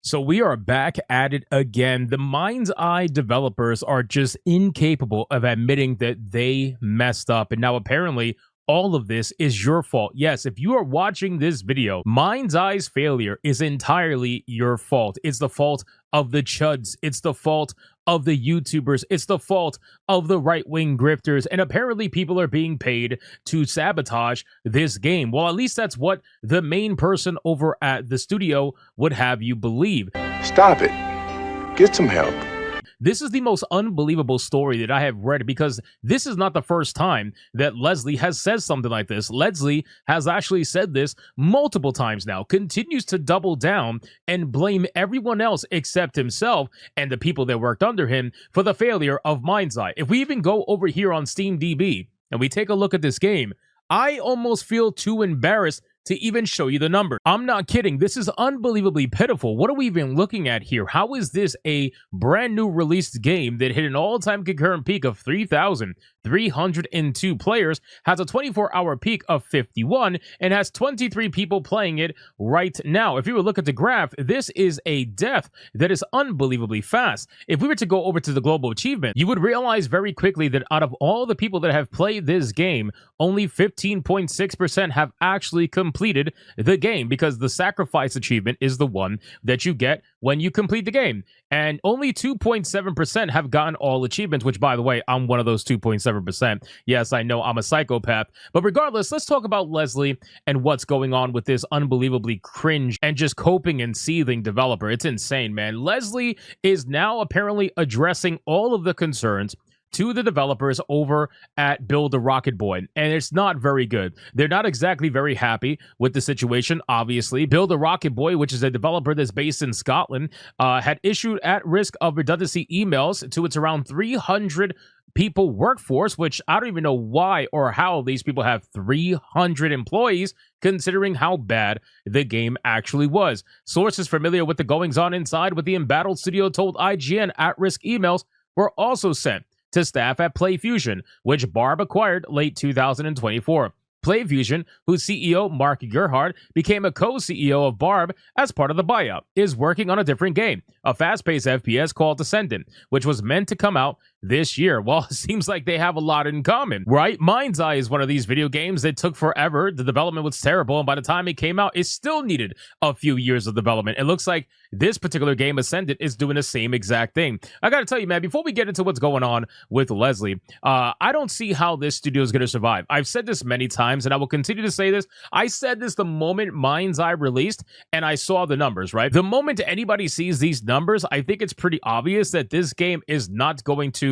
So we are back at it again. The Mindseye developers are just incapable of admitting that they messed up. And now apparently all of this is your fault. Yes, if you are watching this video, Mindseye's failure is entirely your fault. It's the fault of the chuds. It's the fault of the YouTubers. It's the fault of the right-wing grifters. And apparently people are being paid to sabotage this game. Well, at least that's what the main person over at the studio would have you believe. Stop it. Get some help. This is the most unbelievable story that I have read, because this is not the first time that Leslie has said something like this. Leslie has actually said this multiple times now, continues to double down and blame everyone else except himself and the people that worked under him for the failure of Mindseye. If we even go over here on SteamDB and we take a look at this game, I almost feel too embarrassed to even show you the number. I'm not kidding. This is unbelievably pitiful. What are we even looking at here? How is this a brand new released game that hit an all-time concurrent peak of 3,302 players, has a 24-hour peak of 51, and has 23 people playing it right now? If you were to look at the graph, this is a death that is unbelievably fast. If we were to go over to the global achievement, you would realize very quickly that out of all the people that have played this game, only 15.6% have actually completed the game, because the sacrifice achievement is the one that you get when you complete the game. And only 2.7% have gotten all achievements, which, by the way, I'm one of those 2.7%. Yes, I know I'm a psychopath. But regardless, let's talk about Leslie and what's going on with this unbelievably cringe and just coping and seething developer. It's insane, man. Leslie is now apparently addressing all of the concerns to the developers over at Build a Rocket Boy, and it's not very good. They're not exactly very happy with the situation, obviously. Build a Rocket Boy, which is a developer that's based in Scotland, had issued at-risk of redundancy emails to its around 300 people workforce, which I don't even know why or how these people have 300 employees, considering how bad the game actually was. Sources familiar with the goings-on inside with the embattled studio told IGN at-risk emails were also sent to staff at PlayFusion, which Barb acquired late 2024. PlayFusion, whose CEO, Mark Gerhardt, became a co-CEO of Barb as part of the buyout, is working on a different game, a fast-paced FPS called Descendant, which was meant to come out this year. Well, it seems like they have a lot in common, right? Mindseye is one of these video games that took forever. The development was terrible, and by the time it came out, it still needed a few years of development. It looks like this particular game, Ascendant, is doing the same exact thing. I gotta tell you, man, before we get into what's going on with Leslie, I don't see how this studio is gonna survive. I've said this many times, and I will continue to say this. I said this the moment Mindseye released, and I saw the numbers, right? The moment anybody sees these numbers, I think it's pretty obvious that this game is not going to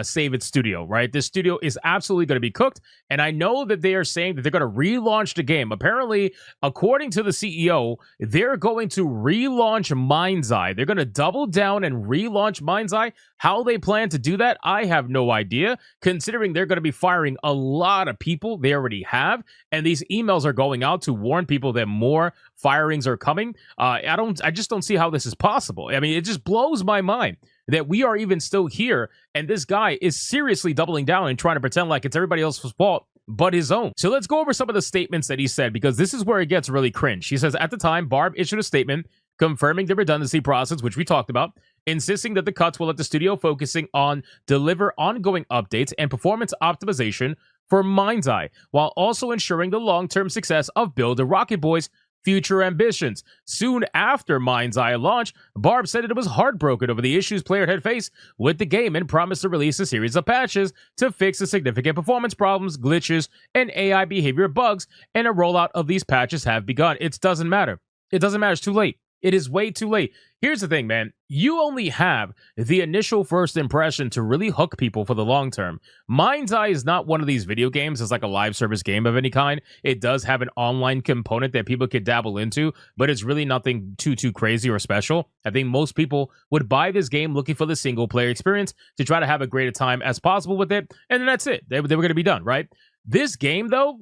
save its studio, right? This studio is absolutely going to be cooked, and I know that they are saying that they're going to relaunch the game. Apparently, according to the CEO, they're going to relaunch Mindseye. They're going to double down and relaunch Mindseye. How they plan to do that, I have no idea, considering they're going to be firing a lot of people they already have, and these emails are going out to warn people that more firings are coming. I just don't see how this is possible. I mean, it just blows my mind that we are even still here, and this guy is seriously doubling down and trying to pretend like it's everybody else's fault but his own. So let's go over some of the statements that he said, because this is where it gets really cringe. He says, at the time, Barb issued a statement confirming the redundancy process, which we talked about, insisting that the cuts will let the studio focusing on deliver ongoing updates and performance optimization for Mindseye, while also ensuring the long-term success of Build a Rocket Boy's future ambitions. Soon after Mindseye launch, Barb said it was heartbroken over the issues players had faced with the game and promised to release a series of patches to fix the significant performance problems, glitches, and AI behavior bugs, and a rollout of these patches have begun. It doesn't matter. It doesn't matter. It's too late. It is way too late. Here's the thing, man. You only have the initial first impression to really hook people for the long term. Mindseye is not one of these video games that's like a live service game of any kind. It does have an online component that people could dabble into, but it's really nothing too crazy or special. I think most people would buy this game looking for the single player experience to try to have a greater time as possible with it, and then that's it. They were going to be done, right? This game, though,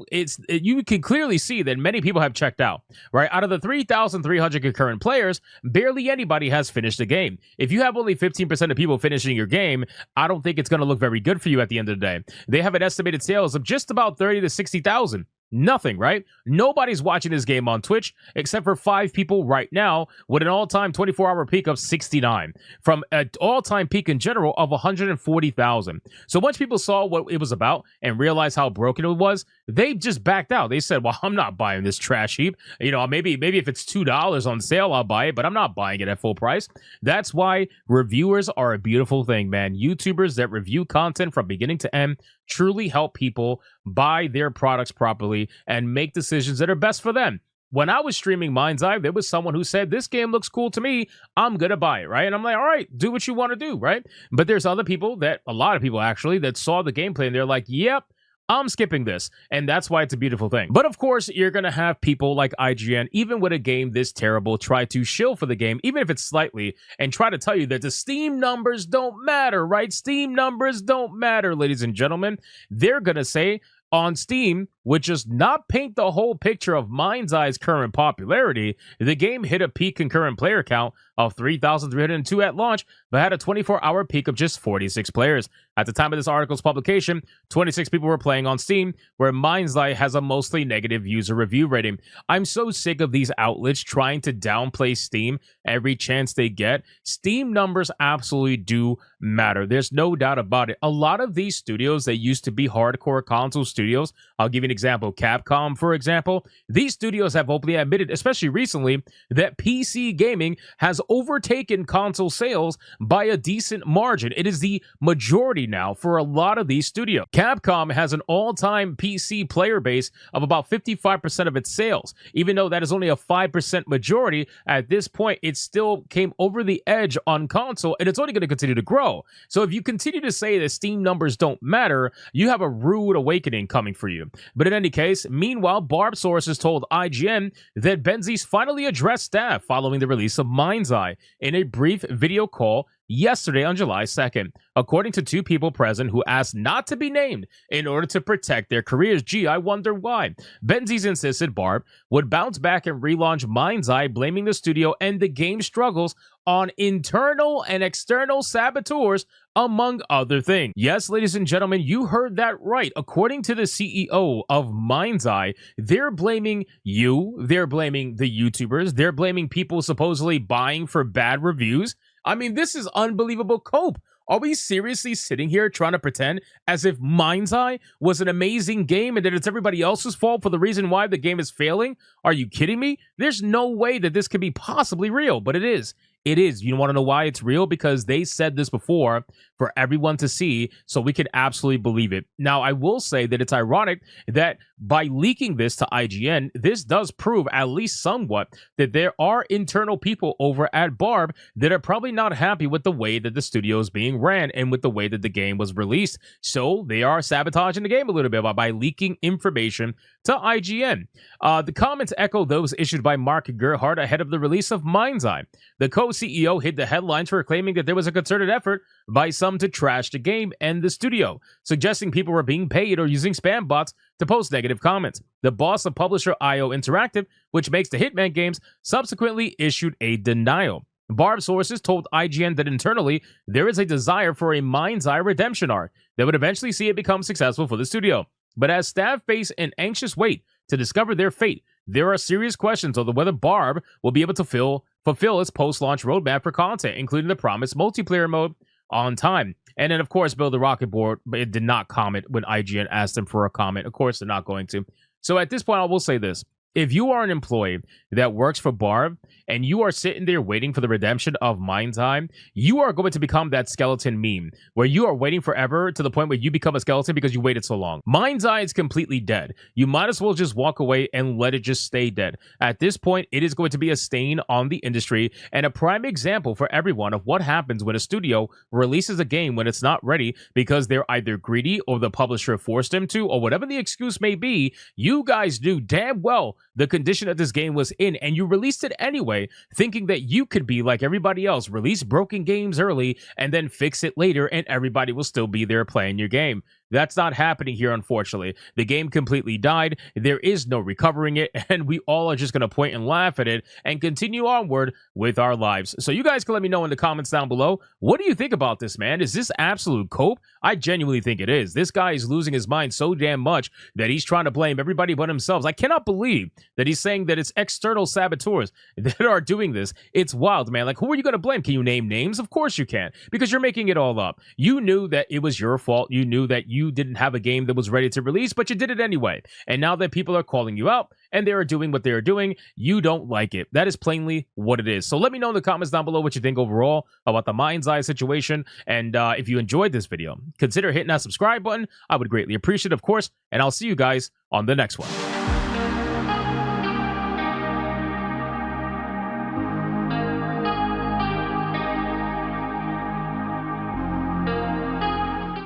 you can clearly see that many people have checked out, right? Out of the 3,300 concurrent players, barely anybody has finished the game. If you have only 15% of people finishing your game, I don't think it's going to look very good for you at the end of the day. They have an estimated sales of just about 30 to 60,000 Nothing, right? Nobody's watching this game on Twitch except for 5 people right now with an all-time 24-hour peak of 69 from an all-time peak in general of 140,000. So once people saw what it was about and realized how broken it was, they just backed out. They said, well, I'm not buying this trash heap. You know, maybe if it's $2 on sale, I'll buy it, but I'm not buying it at full price. That's why reviewers are a beautiful thing, man. YouTubers that review content from beginning to end truly help people buy their products properly and make decisions that are best for them. When I was streaming Mindseye, there was someone who said, this game looks cool to me, I'm going to buy it, right? And I'm like, all right, do what you want to do, right? But there's other people a lot of people actually, that saw the gameplay and they're like, yep, I'm skipping this. And that's why it's a beautiful thing. But of course, you're going to have people like IGN, even with a game this terrible, try to shill for the game, even if it's slightly, and try to tell you that the Steam numbers don't matter, right? Steam numbers don't matter, ladies and gentlemen. They're going to say on Steam, which does not paint the whole picture of Mindseye's current popularity, the game hit a peak concurrent player count of 3,302 at launch, but had a 24-hour peak of just 46 players. At the time of this article's publication, 26 people were playing on Steam, where Mindseye has a mostly negative user review rating. I'm so sick of these outlets trying to downplay Steam every chance they get. Steam numbers absolutely do matter. There's no doubt about it. A lot of these studios that used to be hardcore console studios, I'll give you an example, Capcom, for example, these studios have openly admitted, especially recently, that PC gaming has overtaken console sales by a decent margin. It is the majority now for a lot of these studios. Capcom has an all-time PC player base of about 55% of its sales. Even though that is only a 5% majority, at this point, it still came over the edge on console, and it's only going to continue to grow. So if you continue to say that Steam numbers don't matter, you have a rude awakening coming for you. But in any case, meanwhile, Barb sources told IGN that Benzie's finally addressed staff following the release of Mindseye in a brief video call yesterday on July 2nd, according to 2 people present who asked not to be named in order to protect their careers. Gee, I wonder why. Benzie's insisted Barb would bounce back and relaunch Mindseye, blaming the studio and the game's struggles on internal and external saboteurs, among other things. Yes, ladies and gentlemen, you heard that right. According to the CEO of Mindseye, they're blaming you, they're blaming the YouTubers, they're blaming people supposedly buying for bad reviews. I mean, this is unbelievable cope. Are we seriously sitting here trying to pretend as if Mindseye was an amazing game and that it's everybody else's fault for the reason why the game is failing? Are you kidding me? There's no way that this could be possibly real, but it is. It is. You want to know why it's real? Because they said this before for everyone to see, so we can absolutely believe it. Now, I will say that it's ironic that by leaking this to IGN, this does prove at least somewhat that there are internal people over at Barb that are probably not happy with the way that the studio is being ran and with the way that the game was released. So they are sabotaging the game a little bit by leaking information to IGN. The comments echo those issued by Mark Gerhardt ahead of the release of Mindseye. The co-CEO hit the headlines for claiming that there was a concerted effort by some to trash the game and the studio, suggesting people were being paid or using spam bots to post negative comments. The boss of publisher IO Interactive, which makes the Hitman games, subsequently issued a denial. Barb sources told IGN that internally, there is a desire for a Mindseye redemption arc that would eventually see it become successful for the studio. But as staff face an anxious wait to discover their fate, there are serious questions over whether Barb will be able to fulfill its post-launch roadmap for content, including the promised multiplayer mode, on time. And then, of course, Bill the Rocket Board did not comment when IGN asked them for a comment. Of course, they're not going to. So at this point, I will say this. If you are an employee that works for Barb and you are sitting there waiting for the redemption of Mindseye, you are going to become that skeleton meme where you are waiting forever to the point where you become a skeleton because you waited so long. Mindseye is completely dead. You might as well just walk away and let it just stay dead. At this point, it is going to be a stain on the industry and a prime example for everyone of what happens when a studio releases a game when it's not ready because they're either greedy or the publisher forced them to, or whatever the excuse may be. You guys knew damn well the condition that this game was in, and you released it anyway, thinking that you could be like everybody else, release broken games early and then fix it later, and everybody will still be there playing your game. That's not happening here, unfortunately. The game completely died. There is no recovering it, and we all are just going to point and laugh at it and continue onward with our lives. So you guys can let me know in the comments down below. What do you think about this, man? Is this absolute cope? I genuinely think it is. This guy is losing his mind so damn much that he's trying to blame everybody but himself. I cannot believe that he's saying that it's external saboteurs that are doing this. It's wild, man. Like, who are you going to blame? Can you name names? Of course you can, because you're making it all up. You knew that it was your fault. You knew that you didn't have a game that was ready to release, but you did it anyway. And now that people are calling you out and they are doing what they are doing, you don't like it. That is plainly what it is. So let me know in the comments down below what you think overall about the Mindseye situation. And if you enjoyed this video, consider hitting that subscribe button. I would greatly appreciate it, of course. And I'll see you guys on the next one.